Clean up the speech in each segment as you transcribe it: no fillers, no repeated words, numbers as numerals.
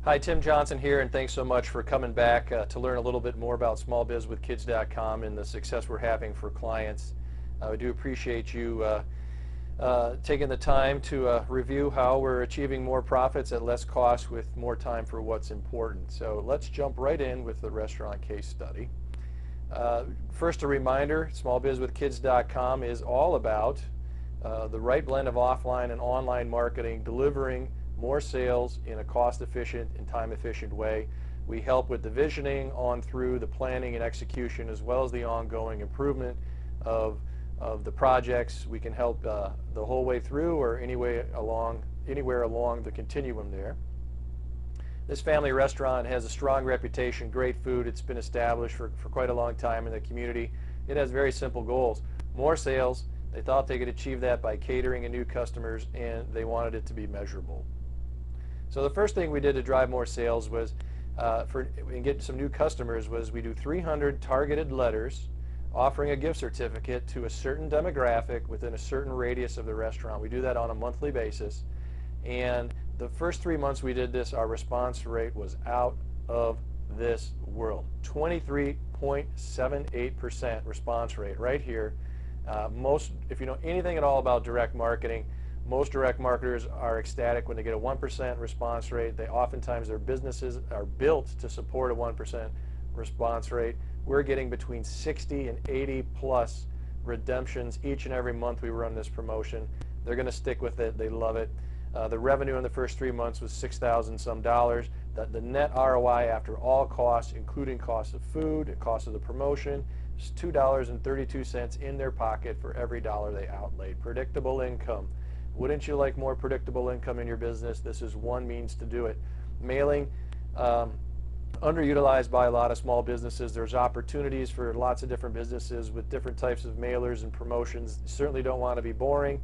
Hi, Tim Johnson here, and thanks so much for coming back to learn a little bit more about smallbizwithkids.com and the success we're having for clients. We do appreciate you taking the time to review how we're achieving more profits at less cost with more time for what's important. So let's jump right in with the restaurant case study. First, a reminder, smallbizwithkids.com is all about the right blend of offline and online marketing, delivering more sales in a cost-efficient and time-efficient way. We help with the visioning on through the planning and execution, as well as the ongoing improvement of the projects. We can help the whole way through or anywhere along the continuum there. This family restaurant has a strong reputation, great food. It's been established for quite a long time in the community. It has very simple goals. More sales. They thought they could achieve that by catering and new customers, and they wanted it to be measurable. So the first thing we did to drive more sales was, and get some new customers, was we do 300 targeted letters offering a gift certificate to a certain demographic within a certain radius of the restaurant. We do that on a monthly basis. And the first 3 months we did this, our response rate was out of this world. 23.78% response rate right here. If you know anything at all about direct marketing, most direct marketers are ecstatic when they get a 1% response rate. Oftentimes their businesses are built to support a 1% response rate. We're getting between 60 and 80 plus redemptions each and every month we run this promotion. They're going to stick with it. They love it. The revenue in the first 3 months was $6,000 some dollars. The net ROI after all costs, including cost of food and cost of the promotion, is $2.32 in their pocket for every dollar they outlaid. Predictable income. Wouldn't you like more predictable income in your business? This is one means to do it. Mailing, underutilized by a lot of small businesses. There's opportunities for lots of different businesses with different types of mailers and promotions. You certainly don't want to be boring.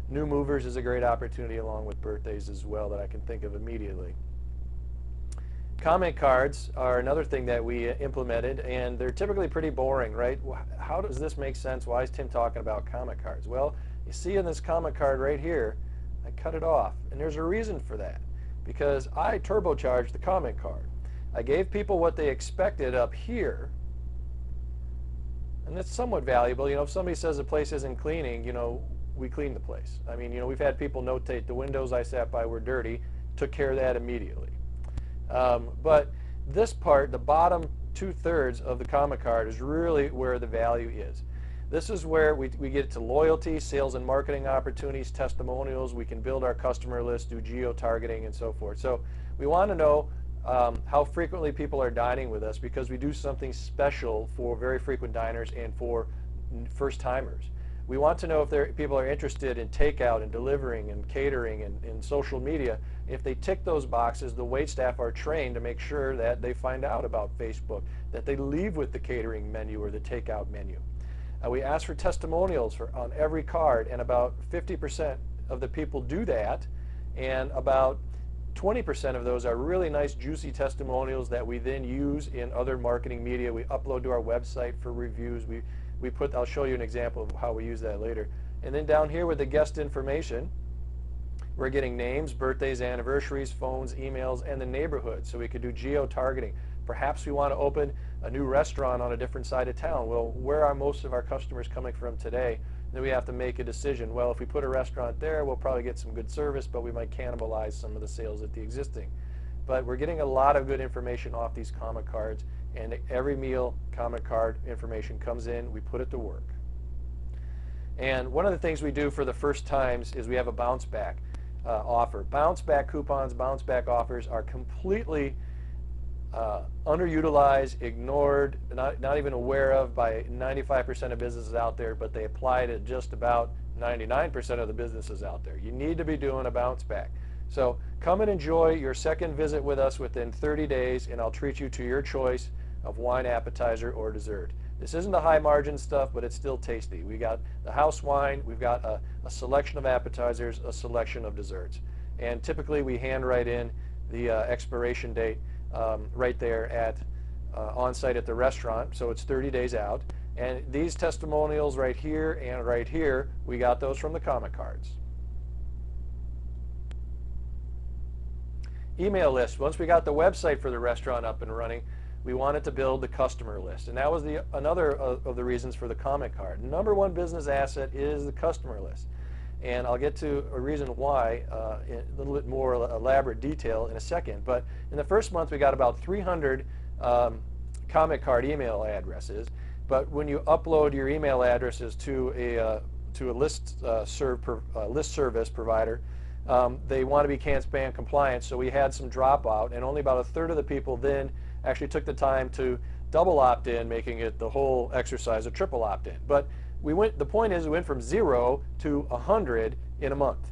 New movers is a great opportunity, along with birthdays as well, that I can think of immediately. Comment cards are another thing that we implemented, and they're typically pretty boring, right? How does this make sense? Why is Tim talking about comment cards? Well, you see in this comment card right here, I cut it off, and there's a reason for that, because I turbocharged the comment card. I gave people what they expected up here, and that's somewhat valuable. You know, if somebody says the place isn't cleaning, you know, we clean the place. I mean, you know, we've had people notate the windows I sat by were dirty, took care of that immediately. But this part, the bottom 2/3 of the comment card, is really where the value is. This is where we get to loyalty, sales and marketing opportunities, testimonials. We can build our customer list, do geo-targeting, and so forth. So we want to know how frequently people are dining with us, because we do something special for very frequent diners and for first-timers. We want to know if people are interested in takeout and delivering and catering and social media. If they tick those boxes, the waitstaff are trained to make sure that they find out about Facebook, that they leave with the catering menu or the takeout menu. We ask for testimonials on every card, and about 50% of the people do that, and about 20% of those are really nice, juicy testimonials that we then use in other marketing media. We upload to our website for reviews. I'll show you an example of how we use that later. And then down here with the guest information, we're getting names, birthdays, anniversaries, phones, emails, and the neighborhood. So we could do geo-targeting. Perhaps we want to open a new restaurant on a different side of town. Well, where are most of our customers coming from today? Then we have to make a decision. Well, if we put a restaurant there, we'll probably get some good service, but we might cannibalize some of the sales at the existing. But we're getting a lot of good information off these comment cards, and every meal comment card information comes in, we put it to work. And one of the things we do for the first times is we have a bounce back offer. Bounce back coupons, bounce back offers are completely underutilized, ignored, not even aware of by 95% of businesses out there, but they apply to just about 99% of the businesses out there. You need to be doing a bounce back. So come and enjoy your second visit with us within 30 days, and I'll treat you to your choice of wine, appetizer, or dessert. This isn't the high margin stuff, but it's still tasty. We got the house wine, we've got a selection of appetizers, a selection of desserts. And typically we hand write in the expiration date right there at on-site at the restaurant, so it's 30 days out. And these testimonials right here and right here, we got those from the comment cards. email list. Once we got the website for the restaurant up and running, we wanted to build the customer list. And that was another of the reasons for the comment card. Number one business asset is the customer list. And I'll get to a reason why in a little bit more elaborate detail in a second. But in the first month, we got about 300 comment card email addresses. But when you upload your email addresses to a list service provider, they want to be CAN-SPAM compliant, so we had some dropout, and only about a third of the people then actually took the time to double opt-in, making it the whole exercise a triple opt-in. But the point is, we went from 0 to 100 in a month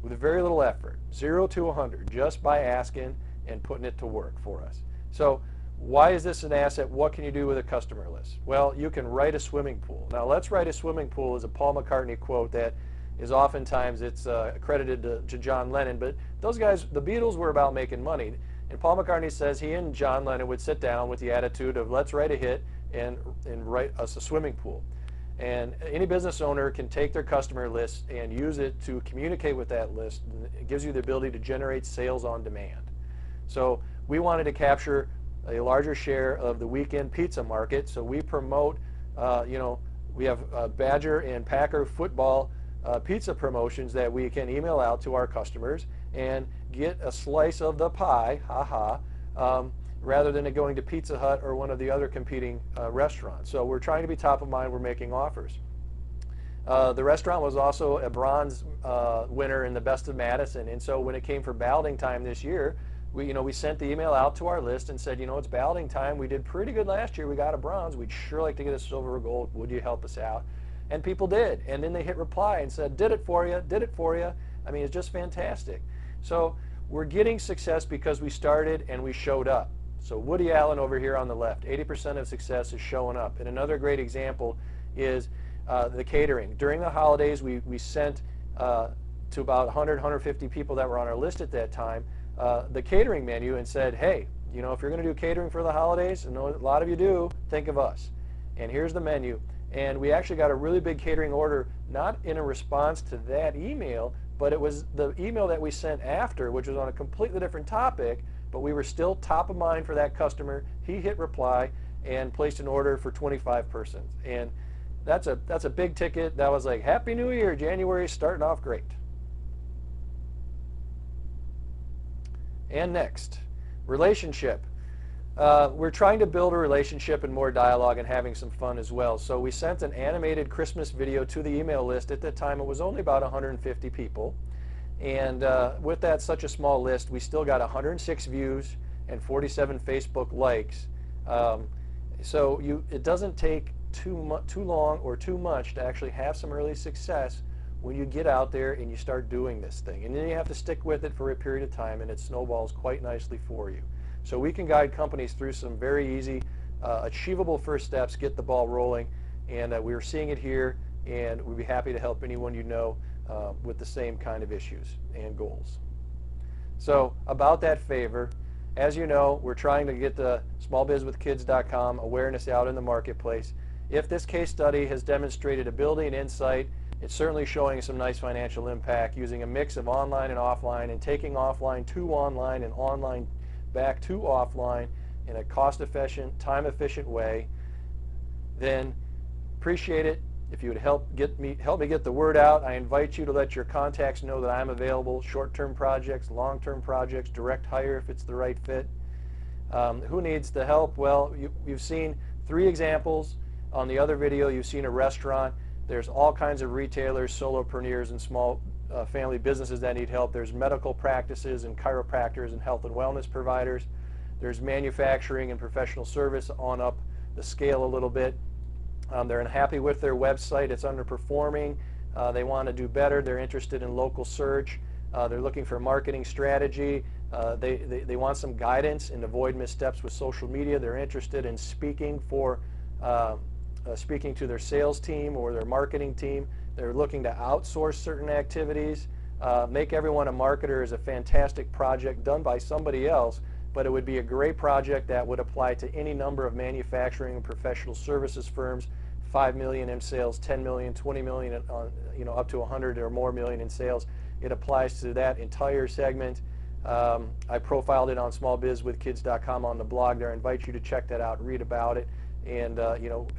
with very little effort. 0 to 100 just by asking and putting it to work for us. So why is this an asset? What can you do with a customer list? Well, you can write a swimming pool. Now, let's write a swimming pool is a Paul McCartney quote that is oftentimes credited to John Lennon, but those guys, the Beatles, were about making money. And Paul McCartney says he and John Lennon would sit down with the attitude of let's write a hit and write us a swimming pool. And any business owner can take their customer list and use it to communicate with that list. And it gives you the ability to generate sales on demand. So we wanted to capture a larger share of the weekend pizza market. So we promote, we have Badger and Packer football pizza promotions that we can email out to our customers and get a slice of the pie, rather than it going to Pizza Hut or one of the other competing restaurants. So we're trying to be top of mind. We're making offers. The restaurant was also a bronze winner in the Best of Madison, and so when it came for balloting time this year, we sent the email out to our list and said, it's balloting time. We did pretty good last year. We got a bronze. We'd sure like to get a silver or gold. Would you help us out? And people did. And then they hit reply and said, did it for you, did it for you. I mean, it's just fantastic. So we're getting success because we started and we showed up. So Woody Allen over here on the left, 80% of success is showing up. And another great example is the catering. During the holidays, we sent to about 100, 150 people that were on our list at that time the catering menu and said, hey, if you're going to do catering for the holidays, and a lot of you do, think of us. And here's the menu. And we actually got a really big catering order, not in a response to that email, but it was the email that we sent after, which was on a completely different topic, but we were still top of mind for that customer. He hit reply and placed an order for 25 persons. And that's a big ticket. That was like, Happy New Year, January starting off great. And next, relationship. We're trying to build a relationship and more dialogue and having some fun as well. So we sent an animated Christmas video to the email list. At that time, it was only about 150 people. And with that, such a small list, we still got 106 views and 47 Facebook likes. So it doesn't take too long or too much to actually have some early success when you get out there and you start doing this thing. And then you have to stick with it for a period of time, and it snowballs quite nicely for you. So we can guide companies through some very easy, achievable first steps, get the ball rolling, and we're seeing it here, and we'd be happy to help anyone you know with the same kind of issues and goals. So about that favor, as you know, we're trying to get the smallbizwithkids.com awareness out in the marketplace. If this case study has demonstrated ability and insight, it's certainly showing some nice financial impact using a mix of online and offline and taking offline to online and online back to offline in a cost-efficient, time-efficient way. Then appreciate it. If you would help me get the word out, I invite you to let your contacts know that I'm available. Short-term projects, long-term projects, direct hire if it's the right fit. Who needs the help? Well, you've seen 3 examples. On the other video, you've seen a restaurant. There's all kinds of retailers, solopreneurs, and small family businesses that need help. There's medical practices and chiropractors and health and wellness providers. There's manufacturing and professional service on up the scale a little bit. They're unhappy with their website. It's underperforming. They want to do better. They're interested in local search. They're looking for marketing strategy. They want some guidance and avoid missteps with social media. They're interested in speaking to their sales team or their marketing team. They're looking to outsource certain activities. Make Everyone a Marketer is a fantastic project done by somebody else, but it would be a great project that would apply to any number of manufacturing and professional services firms, 5 million in sales, 10 million, 20 million, up to 100 or more million in sales. It applies to that entire segment. I profiled it on smallbizwithkids.com on the blog there. I invite you to check that out, read about it, and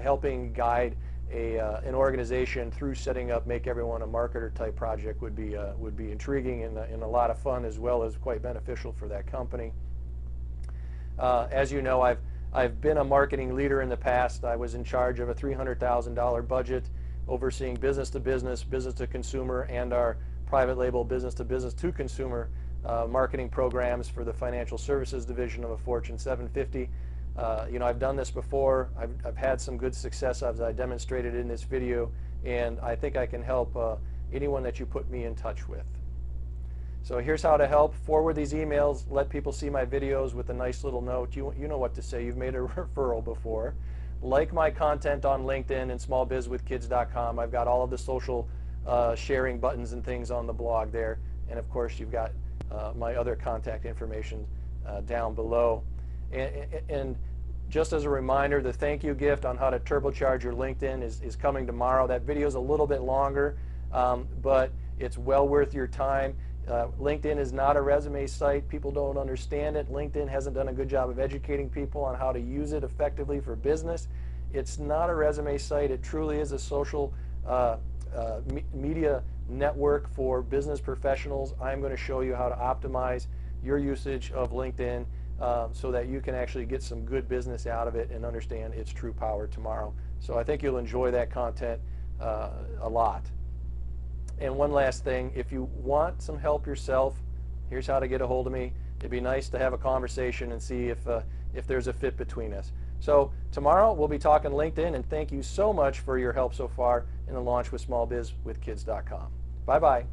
helping guide an organization through setting up Make Everyone a Marketer type project would be intriguing and a lot of fun, as well as quite beneficial for that company. As you know, I've been a marketing leader in the past. I was in charge of a $300,000 budget overseeing business to business, business to consumer, and our private label business to consumer marketing programs for the financial services division of a Fortune 750. I've done this before. I've had some good success as I demonstrated in this video, and I think I can help anyone that you put me in touch with. So here's how to help. Forward these emails, let people see my videos with a nice little note. You know what to say. You've made a referral before. Like my content on LinkedIn and smallbizwithkids.com. I've got all of the social sharing buttons and things on the blog there. And of course, you've got my other contact information down below. And just as a reminder, the thank you gift on how to turbocharge your LinkedIn is coming tomorrow. That video is a little bit longer, but it's well worth your time. LinkedIn is not a resume site. People don't understand it. LinkedIn hasn't done a good job of educating people on how to use it effectively for business. It's not a resume site. It truly is a social media network for business professionals. I'm going to show you how to optimize your usage of LinkedIn so that you can actually get some good business out of it and understand its true power tomorrow. So I think you'll enjoy that content a lot. And one last thing, if you want some help yourself, here's how to get a hold of me. It'd be nice to have a conversation and see if there's a fit between us. So tomorrow we'll be talking LinkedIn, and thank you so much for your help so far in the launch with smallbizwithkids.com. Bye-bye.